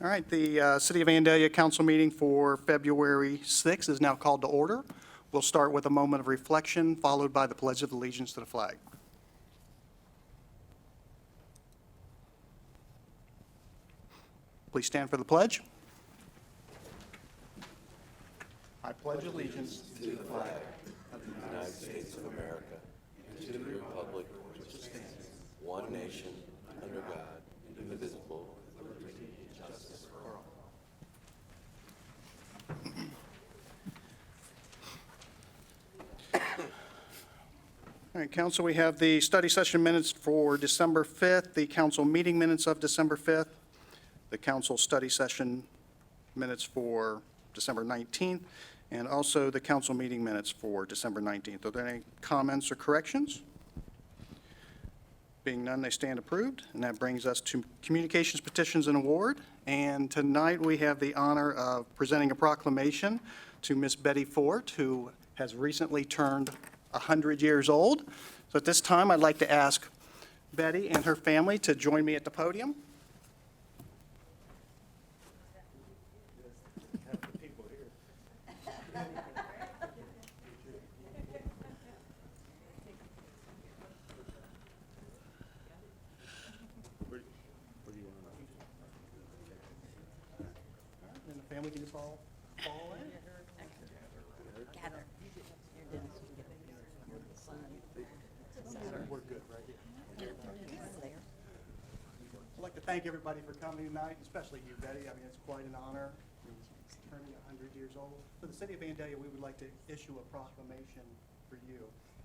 All right, the City of Vandalia Council meeting for February 6th is now called to order. We'll start with a moment of reflection, followed by the Pledge of Allegiance to the flag. Please stand for the pledge. I pledge allegiance to the flag of the United States of America and to the republic which stands one nation under God, indivisible, with liberty and justice for all. All right, Council, we have the study session minutes for December 5th, the council meeting minutes of December 5th, the council study session minutes for December 19th, and also the council meeting minutes for December 19th. Are there any comments or corrections? Being none, they stand approved. And that brings us to communications, petitions, and award. And tonight we have the honor of presenting a proclamation to Miss Betty Fort, who has recently turned 100 years old. So at this time, I'd like to ask Betty and her family to join me at the podium. And the family can just all fall in. We're good right here. I'd like to thank everybody for coming tonight, especially you, Betty. I mean, it's quite an honor. It's turning 100 years old. For the City of Vandalia, we would like to issue a proclamation for you.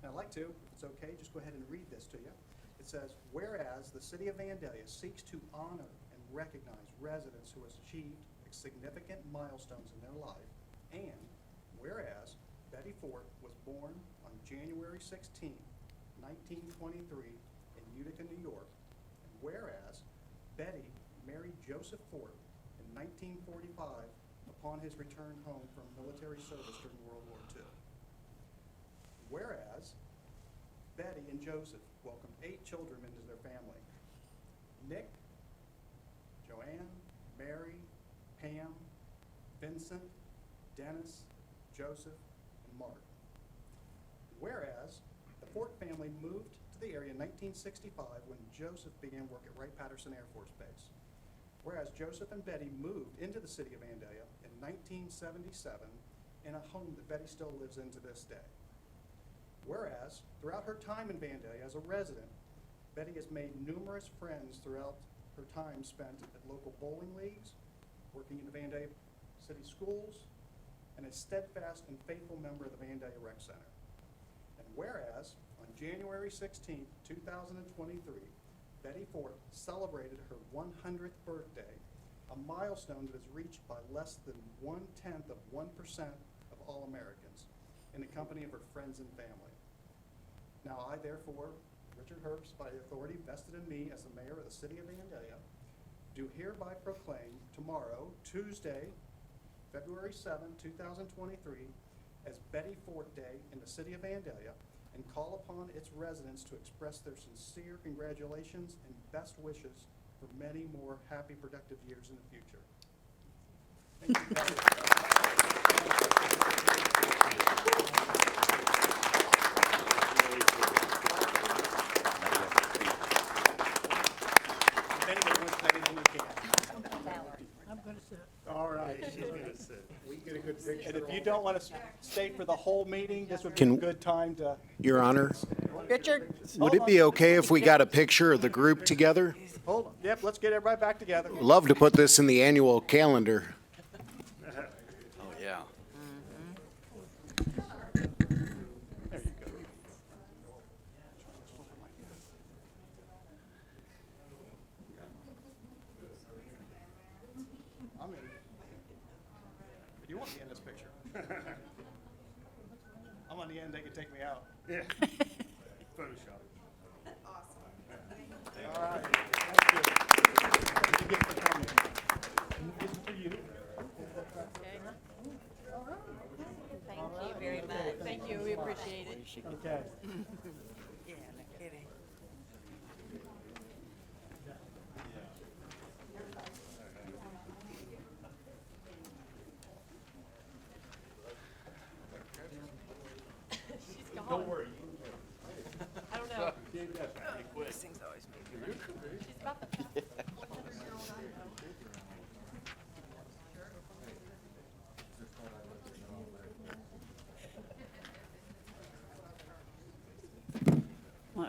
And I'd like to, if it's okay, just go ahead and read this to you. It says, whereas the City of Vandalia seeks to honor and recognize residents who have achieved significant milestones in their life, and whereas Betty Fort was born on January 16, 1923 in Utica, New York, and whereas Betty married Joseph Fort in 1945 upon his return home from military service during World War II. Whereas Betty and Joseph welcomed 8 children into their family: Nick, Joanne, Mary, Pam, Vincent, Dennis, Joseph, and Mark. Whereas the Fort family moved to the area in 1965 when Joseph began work at Wright-Patterson Air Force Base. Whereas Joseph and Betty moved into the City of Vandalia in 1977 in a home that Betty still lives in to this day. Whereas throughout her time in Vandalia as a resident, Betty has made numerous friends throughout her time spent at local bowling leagues, working in the Vandalia City Schools, and a steadfast and faithful member of the Vandalia Rec Center. And whereas on January 16, 2023, Betty Fort celebrated her 100th birthday, a milestone that is reached by less than 1/10 of 1% of all Americans, in the company of her friends and family. Now I therefore, Richard Herbst, by the authority vested in me as the mayor of the City of Vandalia, do hereby proclaim tomorrow, Tuesday, February 7, 2023, as Betty Fort Day in the City of Vandalia, and call upon its residents to express their sincere congratulations and best wishes for many more happy, productive years in the future. Thank you, Betty. If anybody wants to say anything, you can. I'm going to sit. All right. She's gonna sit. We get a good picture. And if you don't want to stay for the whole meeting, this would be Can- a good time to. Your Honor, Richard? would it be okay if we got a picture of the group together? Hold on. Yep, let's get everybody back together. Love to put this in the annual calendar. Oh, yeah. There you go. I'm in. You want me in this picture? I'm on the end, they can take me out. Yeah. Photoshop. All right. Thank you. Thank you again for coming. This is for you. Thank you very much. Thank you, we appreciate it. Okay. Yeah, no kidding.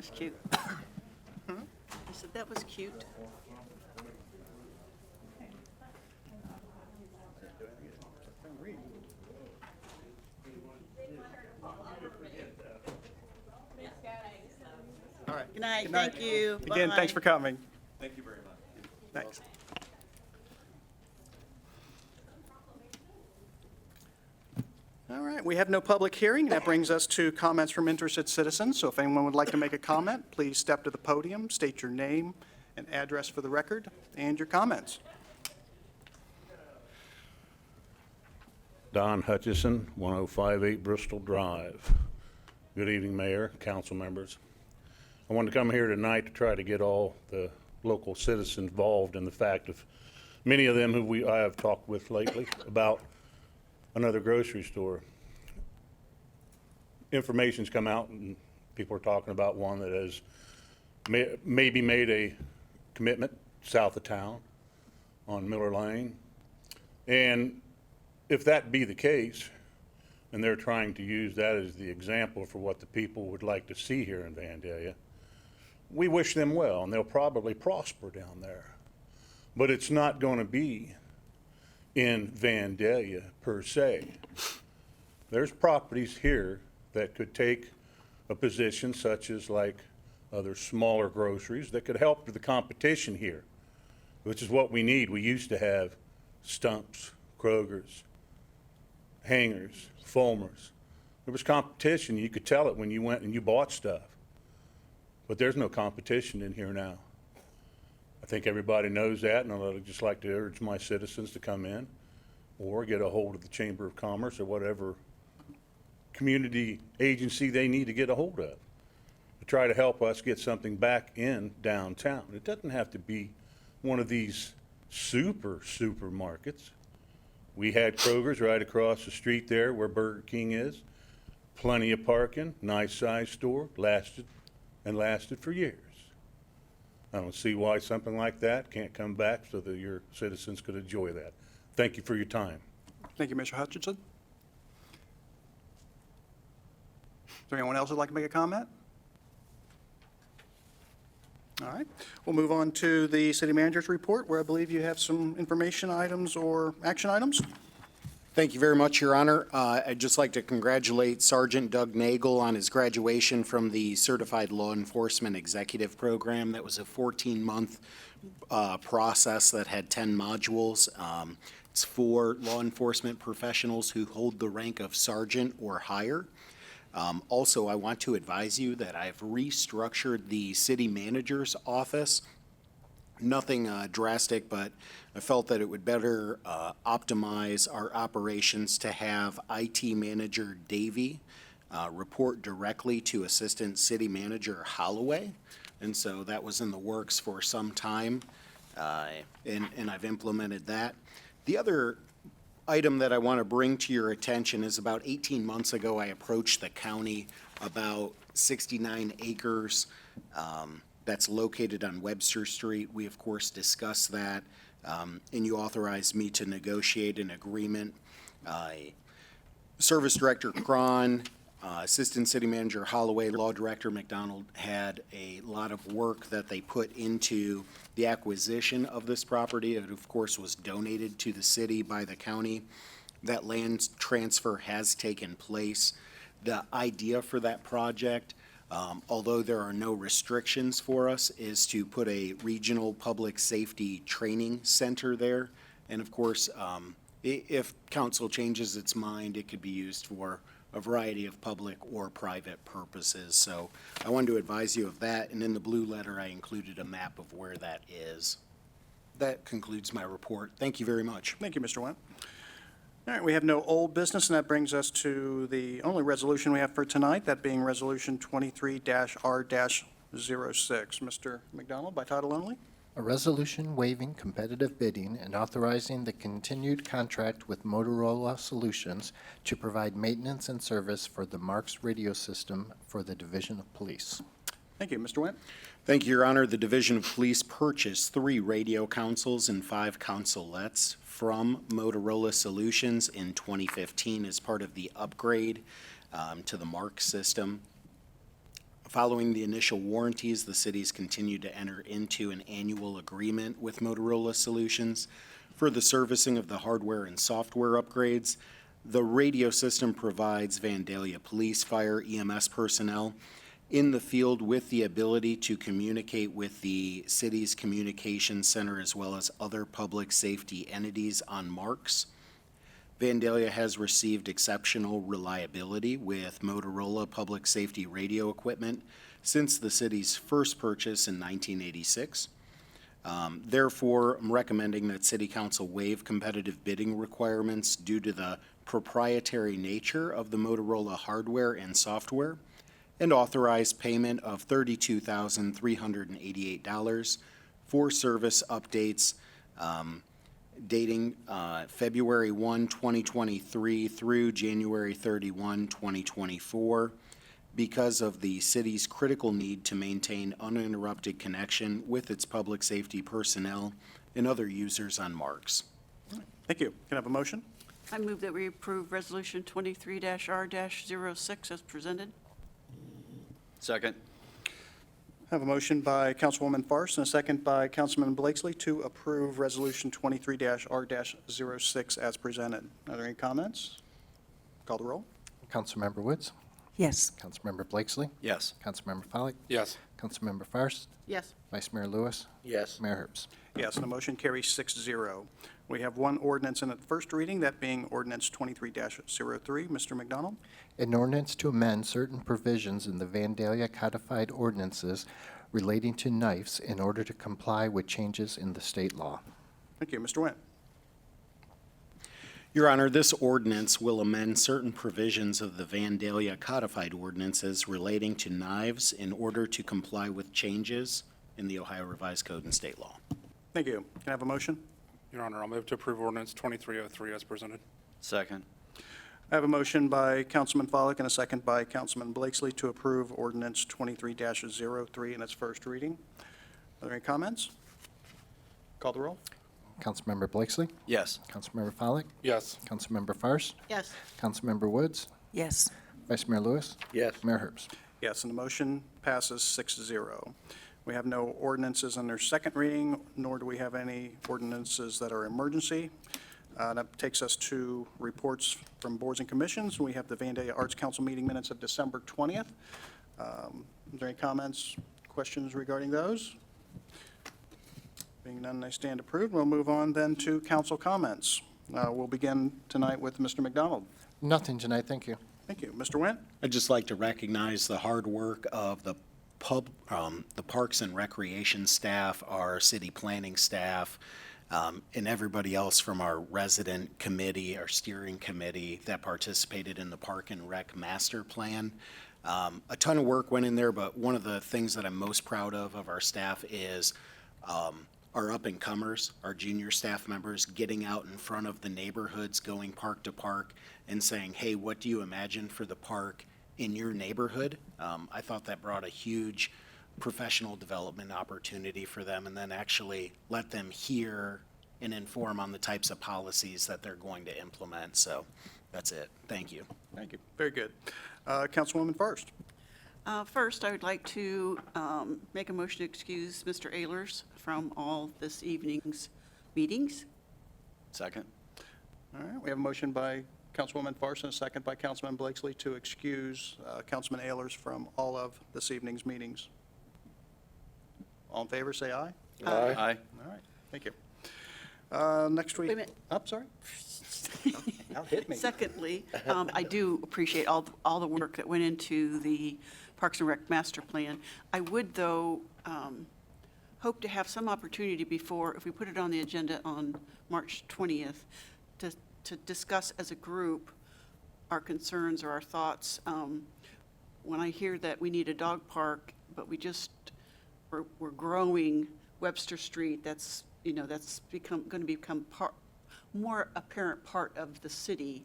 was cute. I said, that was cute. All right. Good night, Good night. thank you. Again, thanks Bye. for coming. Thank you very much. Thanks. All right, we have no public hearing. That brings us to comments from interested citizens. So if anyone would like to make a comment, please step to the podium, state your name and address for the record, and your comments. Don Hutchison, 1058 Bristol Drive. Good evening, Mayor, council members. I wanted to come here tonight to try to get all the local citizens involved in the fact of many of them who I have talked with lately about another grocery store. Information's come out and people are talking about one that has maybe made a commitment south of town on Miller Lane. And if that be the case, and they're trying to use that as the example for what the people would like to see here in Vandalia, we wish them well, and they'll probably prosper down there. But it's not going to be in Vandalia per se. There's properties here that could take a position such as like other smaller groceries that could help with the competition here, which is what we need. We used to have Stumps, Kroger's, Hangers, Fulmers. There was competition. You could tell it when you went and you bought stuff. But there's no competition in here now. I think everybody knows that, and I'd just like to urge my citizens to come in or get a hold of the Chamber of Commerce or whatever community agency they need to get a hold of to try to help us get something back in downtown. It doesn't have to be one of these supermarkets. We had Kroger's right across the street there where Burger King is. Plenty of parking, nice sized store, lasted for years. I don't see why something like that can't come back so that your citizens could enjoy that. Thank you for your time. Thank you, Mr. Hutchinson. Is there anyone else who'd like to make a comment? All right, we'll move on to the city manager's report, where I believe you have some information items or action items. Thank you very much, Your Honor. I'd just like to congratulate Sergeant Doug Nagel on his graduation from the Certified Law Enforcement Executive Program. That was a 14-month process that had 10 modules. It's for law enforcement professionals who hold the rank of sergeant or higher. Also, I want to advise you that I've restructured the city manager's office. Nothing drastic, but I felt that it would better optimize our operations to have IT manager Davey report directly to Assistant City Manager Holloway. And so that was in the works for some time, and I've implemented that. The other item that I want to bring to your attention is about 18 months ago, I approached the county about 69 acres that's located on Webster Street. We, of course, discussed that, and you authorized me to negotiate an agreement. Service Director Cron, Assistant City Manager Holloway, Law Director McDonald had a lot of work that they put into the acquisition of this property. It, of course, was donated to the city by the county. That land transfer has taken place. The idea for that project, although there are no restrictions for us, is to put a regional public safety training center there. And of course, if council changes its mind, it could be used for a variety of public or private purposes. So I wanted to advise you of that, and in the blue letter, I included a map of where that is. That concludes my report. Thank you very much. Thank you, Mr. Wendt. All right, we have no old business, and that brings us to the only resolution we have for tonight, that being Resolution 23-R-06. Mr. McDonald, by title only. A resolution waiving competitive bidding and authorizing the continued contract with Motorola Solutions to provide maintenance and service for the Marks radio system for the Division of Police. Thank you, Mr. Wendt. Thank you, Your Honor. The Division of Police purchased 3 radio consoles and 5 consolettes from Motorola Solutions in 2015 as part of the upgrade to the Marks system. Following the initial warranties, the cities continued to enter into an annual agreement with Motorola Solutions for the servicing of the hardware and software upgrades. The radio system provides Vandalia police, fire, EMS personnel in the field with the ability to communicate with the city's communications center as well as other public safety entities on marks. Vandalia has received exceptional reliability with Motorola public safety radio equipment since the city's first purchase in 1986. Therefore, I'm recommending that City Council waive competitive bidding requirements due to the proprietary nature of the Motorola hardware and software, and authorize payment of $32,388 for service updates dating February 1, 2023 through January 31, 2024, because of the city's critical need to maintain uninterrupted connection with its public safety personnel and other users on marks. Thank you. Can I have a motion? I move that we approve Resolution 23-R-06 as presented. Second. I have a motion by Councilwoman Farce and a second by Councilman Blakesley to approve Resolution 23-R-06 as presented. Are there any comments? Call the roll. Councilmember Woods, Yes. Councilmember Blakesley, Yes. Councilmember Pollak, Yes. Councilmember Fairst, Yes. Vice Mayor Lewis, Yes. Mayor Herbst. Yes, and the motion carries 6-0. We have one ordinance in its first reading, that being ordinance 23-03. Mr. McDonald? An ordinance to amend certain provisions in the Vandalia codified ordinances relating to knives in order to comply with changes in the state law. Thank you. Mr. Wendt? Your Honor, this ordinance will amend certain provisions of the Vandalia codified ordinances relating to knives in order to comply with changes in the Ohio Revised Code and state law. Thank you. Can I have a motion? Your Honor, I'll move to approve ordinance 2303 as presented. Second. I have a motion by Councilman Pollak and a second by Councilman Blakesley to approve ordinance 23-03 in its first reading. Are there any comments? Call the roll. Councilmember Blakesley, Yes. Councilmember Pollak, Yes. Councilmember Fairst, Yes. Councilmember Woods, Yes. Vice Mayor Lewis, Yes. Mayor Herbst. Yes, and the motion passes 6-0. We have no ordinances on their second reading, nor do we have any ordinances that are emergency. That takes us to reports from boards and commissions. We have the Vandalia Arts Council meeting minutes of December 20th. Is there any comments, questions regarding those? Being none, I stand approved. We'll move on then to council comments. We'll begin tonight with Mr. McDonald. Nothing tonight, thank you. Thank you. Mr. Wendt? I'd just like to recognize the hard work of the Parks and Recreation staff, our city planning staff, and everybody else from our resident committee, our steering committee that participated in the Park and Rec Master Plan. A ton of work went in there, but one of the things that I'm most proud of our staff is our up-and-comers, our junior staff members, getting out in front of the neighborhoods, going park to park, and saying, hey, what do you imagine for the park in your neighborhood? I thought that brought a huge professional development opportunity for them, and then actually let them hear and inform on the types of policies that they're going to implement. So that's it. Thank you. Thank you. Very good. Councilwoman First. First, I would like to make a motion to excuse Mr. Ehlers from all this evening's meetings. Second. All right, we have a motion by Councilwoman Farce and a second by Councilman Blakesley to excuse Councilman Ehlers from all of this evening's meetings. All in favor, say aye. Aye. All right, thank you. Next week. Wait a minute. Oh, sorry. Hit me. Secondly, I do appreciate all the work that went into the Parks and Rec Master Plan. I would, though, hope to have some opportunity before, if we put it on the agenda on March 20th, to discuss as a group our concerns or our thoughts. When I hear that we need a dog park, but we're growing Webster Street, that's going to become more apparent part of the city.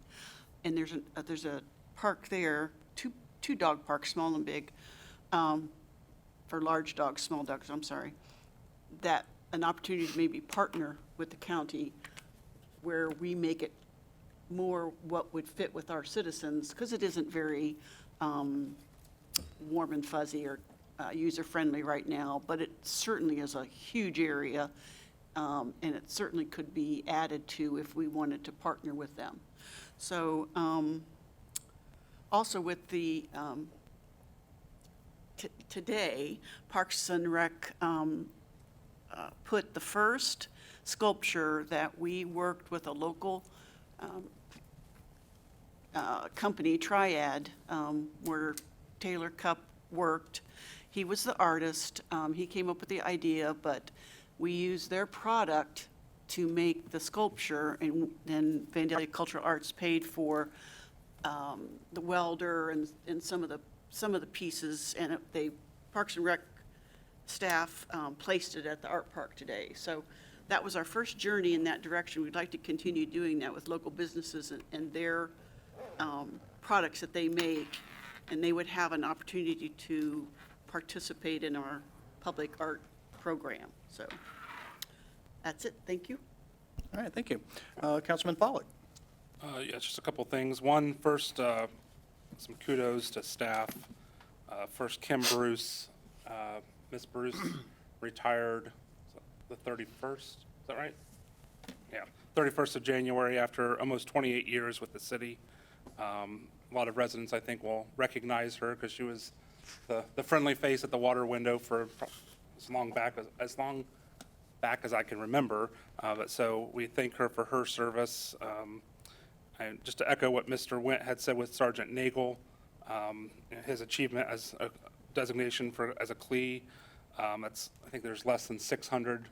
And there's a park there, two dog parks, small and big, for large dogs, small dogs, I'm sorry, that an opportunity to maybe partner with the county where we make it more what would fit with our citizens, because it isn't very warm and fuzzy or user-friendly right now, but it certainly is a huge area, and it certainly could be added to if we wanted to partner with them. So also with the today, Parks and Rec put the first sculpture that we worked with a local company, Triad, where Taylor Cupp worked. He was the artist. He came up with the idea, but we used their product to make the sculpture, and then Vandalia Cultural Arts paid for the welder and some of the pieces, and Parks and Rec staff placed it at the art park today. So that was our first journey in that direction. We'd like to continue doing that with local businesses and their products that they make, and they would have an opportunity to participate in our public art program. So that's it. Thank you. All right, thank you. Councilman Pollak. Yeah, just a couple things. One, first, some kudos to staff. First, Kim Bruce. Ms. Bruce retired the 31st, is that right? Yeah, 31st of January after almost 28 years with the city. A lot of residents, I think, will recognize her because she was the friendly face at the water window for as long back as I can remember. But so we thank her for her service. And just to echo what Mr. Went had said with Sergeant Nagel, his achievement as a designation as a CLE, I think there's less than 600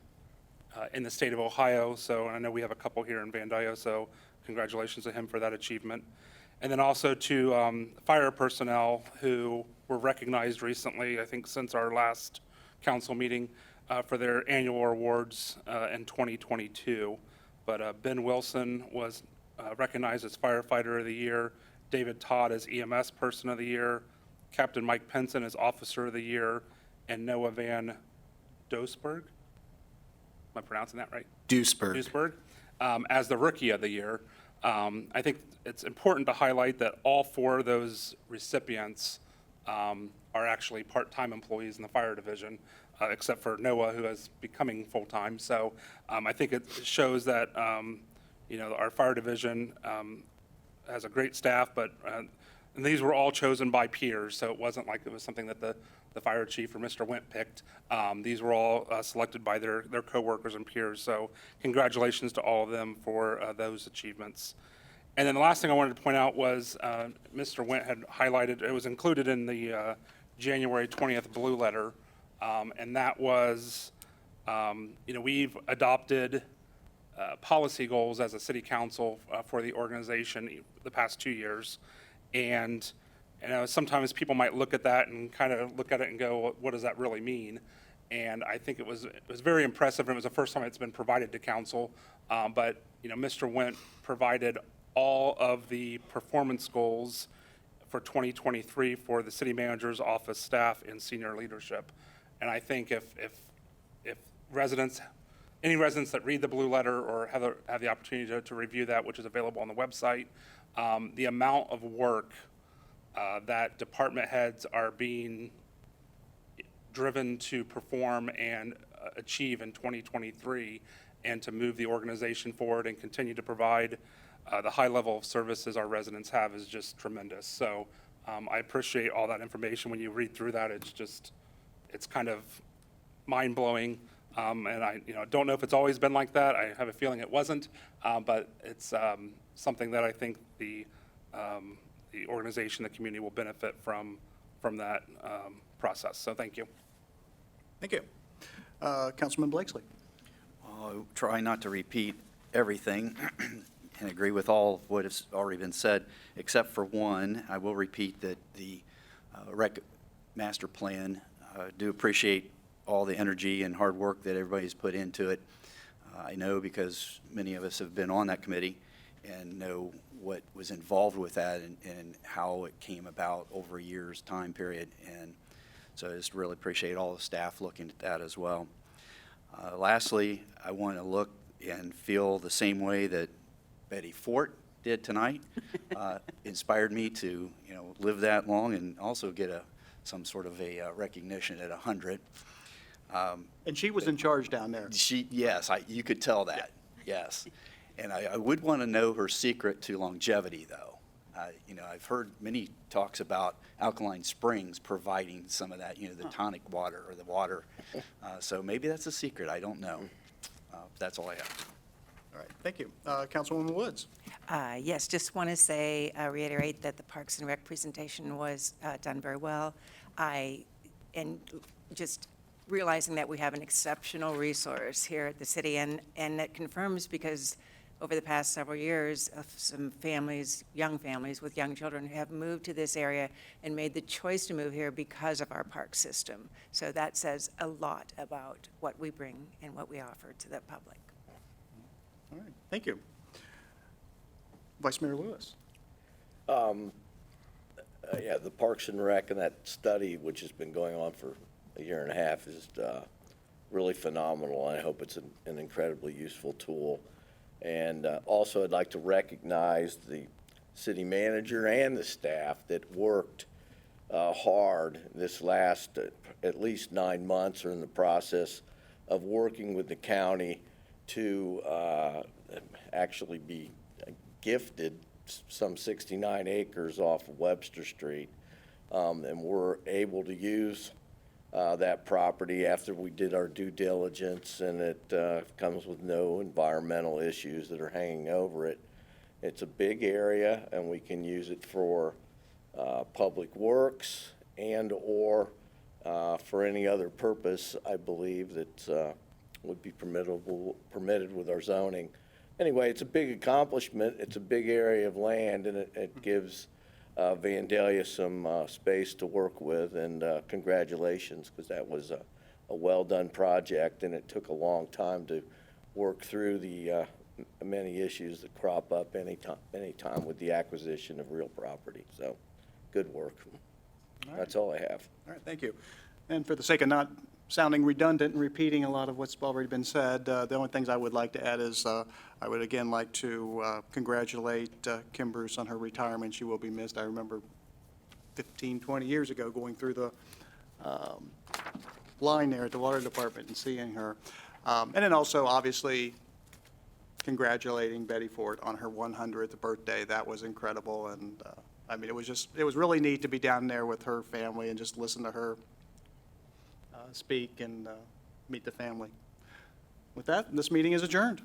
in the state of Ohio. So I know we have a couple here in Vandalia. So congratulations to him for that achievement. And then also to fire personnel who were recognized recently, I think since our last council meeting, for their annual awards in 2022. But Ben Wilson was recognized as Firefighter of the Year, David Todd as EMS Person of the Year, Captain Mike Penson as Officer of the Year, and Noah Van Doesburg, am I pronouncing that right? Duisburg. As the Rookie of the Year. I think it's important to highlight that all four of those recipients are actually part-time employees in the fire division, except for Noah, who is becoming full-time. So I think it shows that, our fire division has a great staff, but and these were all chosen by peers, so it wasn't like it was something that the fire chief or Mr. Went picked. These were all selected by their coworkers and peers, so congratulations to all of them for those achievements. And then the last thing I wanted to point out was Mr. Went had highlighted, it was included in the January 20th Blue Letter, and that was, we've adopted policy goals as a city council for the organization the past 2 years. And sometimes people might look at that and kind of look at it and go, what does that really mean? And I think it was very impressive, and it was the first time it's been provided to council. But Mr. Went provided all of the performance goals for 2023 for the city manager's office staff and senior leadership. And I think if any residents that read the Blue Letter or have the opportunity to review that, which is available on the website, the amount of work that department heads are being driven to perform and achieve in 2023 and to move the organization forward and continue to provide the high level of services our residents have is just tremendous. So I appreciate all that information. When you read through that, it's kind of mind-blowing. And I don't know if it's always been like that. I have a feeling it wasn't, but it's something that I think the organization, the community will benefit from that process. So thank you. Thank you. Councilman Blakesley. I'll try not to repeat everything and agree with all of what has already been said, except for one. I will repeat that the rec master plan, do appreciate all the energy and hard work that everybody's put into it. I know because many of us have been on that committee and know what was involved with that and how it came about over a year's time period. And so I just really appreciate all the staff looking at that as well. Lastly, I want to look and feel the same way that Betty Fort did tonight. Inspired me to live that long and also get a some sort of a recognition at 100. And she was in charge down there. Yes, you could tell that, yes. And I would want to know her secret to longevity, though. I've heard many talks about Alkaline Springs providing some of that, the tonic water or the water. So maybe that's a secret, I don't know. That's all I have. All right, thank you. Councilwoman Woods. Yes, just want to say, reiterate that the Parks and Rec presentation was done very well. And just realizing that we have an exceptional resource here at the city, and that confirms because over the past several years, some families, young families with young children have moved to this area and made the choice to move here because of our park system. So that says a lot about what we bring and what we offer to the public. All right, thank you. Vice Mayor Lewis. Yeah, the Parks and Rec and that study, which has been going on for a year and a half, is really phenomenal. I hope it's an incredibly useful tool. And also, I'd like to recognize the city manager and the staff that worked hard this last at least 9 months, or in the process of working with the county to actually be gifted some 69 acres off of Webster Street. And we're able to use that property after we did our due diligence, and it comes with no environmental issues that are hanging over it. It's a big area, and we can use it for public works and/or for any other purpose, I believe, that would be permitted with our zoning. Anyway, it's a big accomplishment. It's a big area of land, and it gives Vandalia some space to work with, and congratulations, because that was a well-done project, and it took a long time to work through the many issues that crop up any time with the acquisition of real property. So, good work. That's all I have. All right, thank you. And for the sake of not sounding redundant and repeating a lot of what's already been said, the only things I would like to add is I would again like to congratulate Kim Bruce on her retirement. She will be missed. I remember 15, 20 years ago going through the line there at the water department and seeing her. And then also, obviously, congratulating Betty Ford on her 100th birthday. That was incredible. And I mean, it was really neat to be down there with her family and just listen to her speak and meet the family. With that, this meeting is adjourned.